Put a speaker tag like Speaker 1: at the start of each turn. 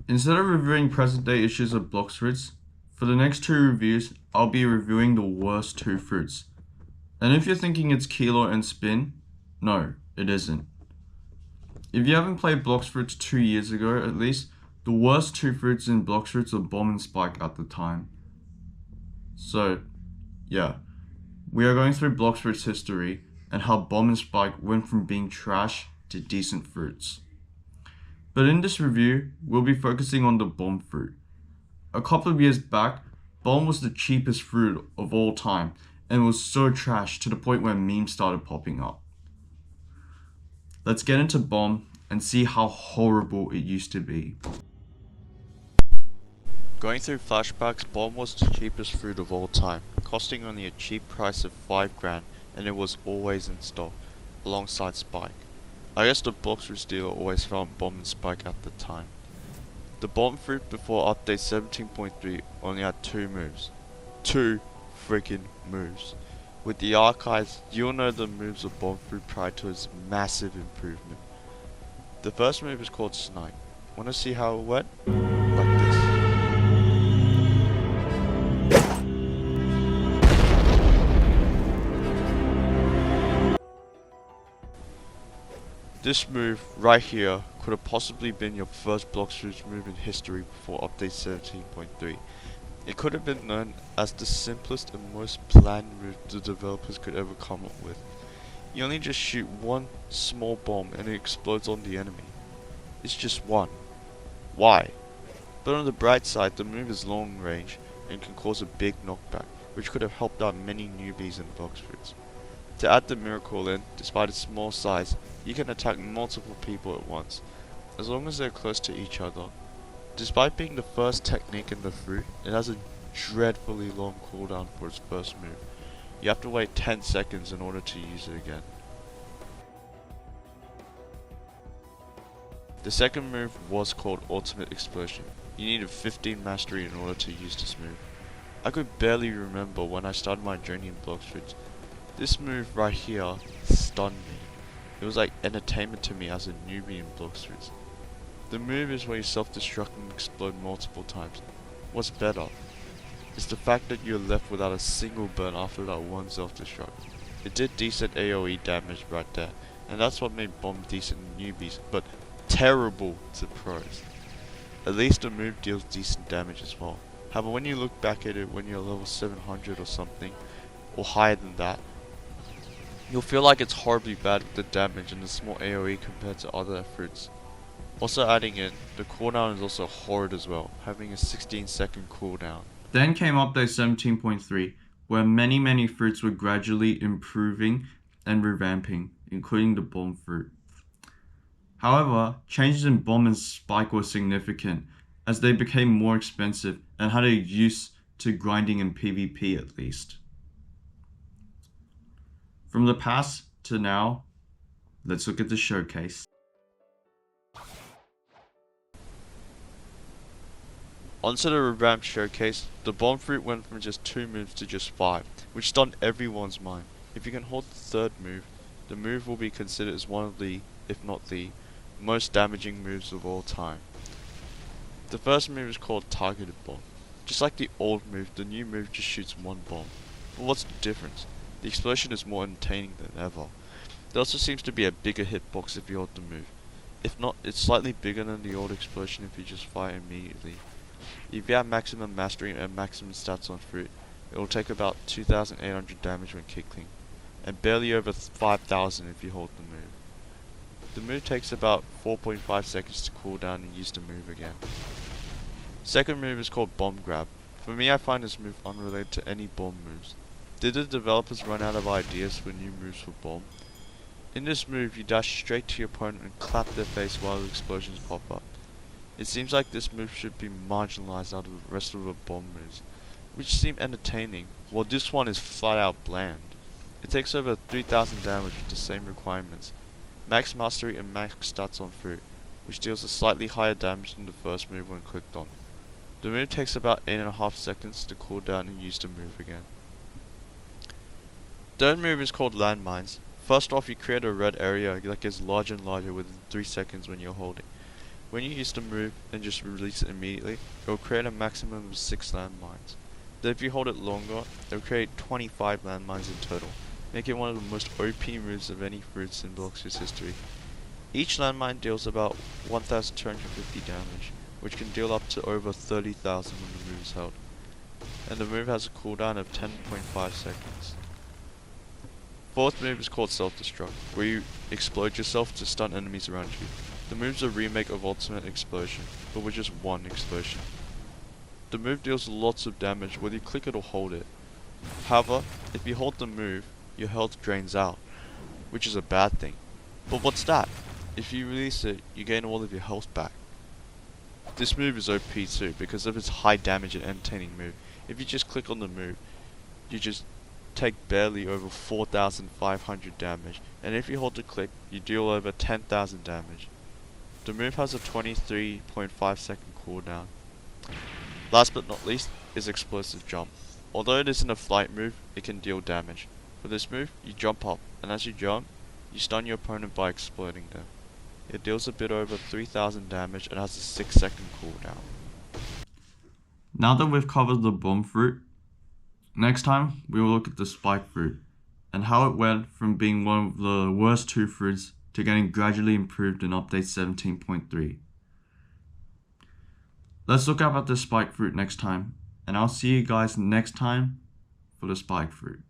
Speaker 1: Instead of reviewing present day issues of Blox Fruits, for the next two reviews, I'll be reviewing the worst two fruits. And if you're thinking it's Kilo and Spin, no, it isn't. If you haven't played Blox Fruits 2 years ago at least, the worst two fruits in Blox Fruits were Bomb and Spike at the time. So, yeah, we are going through Blox Fruits history and how Bomb and Spike went from being trash to decent fruits. But in this review, we'll be focusing on the bomb fruit. A couple of years back, bomb was the cheapest fruit of all time and was so trash to the point where memes started popping up. Let's get into bomb and see how horrible it used to be.
Speaker 2: Going through flashbacks, bomb was the cheapest fruit of all time, costing only a cheap price of $5 and it was always in stock, alongside Spike. I guess the Blox Fruits dealer always found bomb and Spike at the time. The bomb fruit before update 17.3 only had 2 moves. 2 freaking moves. With the archives, you'll know the moves of bomb fruit prior to its massive improvement. The first move is called Snipe. Wanna see how it went? Like this. This move right here could have possibly been your first Blox Fruits move in history before update 17.3. It could have been known as the simplest and most planned move the developers could ever come up with. You only just shoot one small bomb and it explodes on the enemy. It's just one. Why? But on the bright side, the move is long range and can cause a big knockback, which could have helped out many newbies in Blox Fruits. To add the miracle in, despite its small size, you can attack multiple people at once, as long as they're close to each other. Despite being the first technique in the fruit, it has a dreadfully long cooldown for its first move. You have to wait 10 seconds in order to use it again. The second move was called Ultimate Explosion. You needed 15 mastery in order to use this move. I could barely remember when I started my journey in Blox Fruits. This move right here stunned me. It was like entertainment to me as a newbie in Blox Fruits. The move is where you self-destruct and explode multiple times. What's better is the fact that you're left without a single burn after that one self-destruct. It did decent AoE damage right there, and that's what made bomb decent newbies, but terrible to pros. At least the move deals decent damage as well. However, when you look back at it when you're level 700 or something, or higher than that, you'll feel like it's horribly bad with the damage and the small AoE compared to other fruits. Also adding in, the cooldown is also horrid as well, having a 16-second cooldown.
Speaker 1: Then came update 17.3, where many fruits were gradually improving and revamping, including the bomb fruit. However, changes in bomb and spike were significant, as they became more expensive and had a use to grinding in PvP at least. From the past to now, let's look at the showcase.
Speaker 2: Onto the revamped showcase, the bomb fruit went from just 2 moves to just 5, which stunned everyone's mind. If you can hold the third move, the move will be considered as one of the, if not the, most damaging moves of all time. The first move is called Targeted Bomb. Just like the old move, the new move just shoots one bomb. But what's the difference? The explosion is more entertaining than ever. There also seems to be a bigger hitbox if you hold the move. If not, it's slightly bigger than the old explosion if you just fire immediately. If you have maximum mastery and maximum stats on fruit, it will take about 2,800 damage when kickling, and barely over 5,000 if you hold the move. The move takes about 4.5 seconds to cool down and use the move again. Second move is called Bomb Grab. For me, I find this move unrelated to any bomb moves. Did the developers run out of ideas for new moves for bomb? In this move, you dash straight to your opponent and clap their face while the explosions pop up. It seems like this move should be marginalized out of the rest of the bomb moves, which seem entertaining, while this one is flat out bland. It takes over 3,000 damage with the same requirements, max mastery and max stats on fruit, which deals a slightly higher damage than the first move when clicked on. The move takes about 8.5 seconds to cool down and use the move again. Third move is called Landmines. First off, you create a red area that gets larger and larger within 3 seconds when you're holding, When you use the move and just release it immediately, it will create a maximum of 6 landmines. Then if you hold it longer, it will create 25 landmines in total, making it one of the most OP moves of any fruits in Blox Fruits history. Each landmine deals about 1250 damage, which can deal up to over 30,000 when the move is held. And the move has a cooldown of 10.5 seconds. Fourth move is called Self-Destruct, where you explode yourself to stun enemies around you. The move's a remake of Ultimate Explosion, but with just one explosion. The move deals lots of damage whether you click it or hold it. However, if you hold the move, your health drains out, which is a bad thing. But what's that? If you release it, you gain all of your health back. This move is OP too, because of its high damage and entertaining move. If you just click on the move, you just take barely over 4,500 damage, and if you hold the click, you deal over 10,000 damage. The move has a 23.5 second cooldown. Last but not least is Explosive Jump. Although it isn't a flight move, it can deal damage. For this move, you jump up, and as you jump, you stun your opponent by exploding them. It deals a bit over 3,000 damage and has a 6-second cooldown.
Speaker 1: Now that we've covered the bomb fruit, next time we will look at the spike fruit and how it went from being one of the worst 2 fruits to getting gradually improved in update 17.3. Let's look up at the spike fruit next time, and I'll see you guys next time for the spike fruit.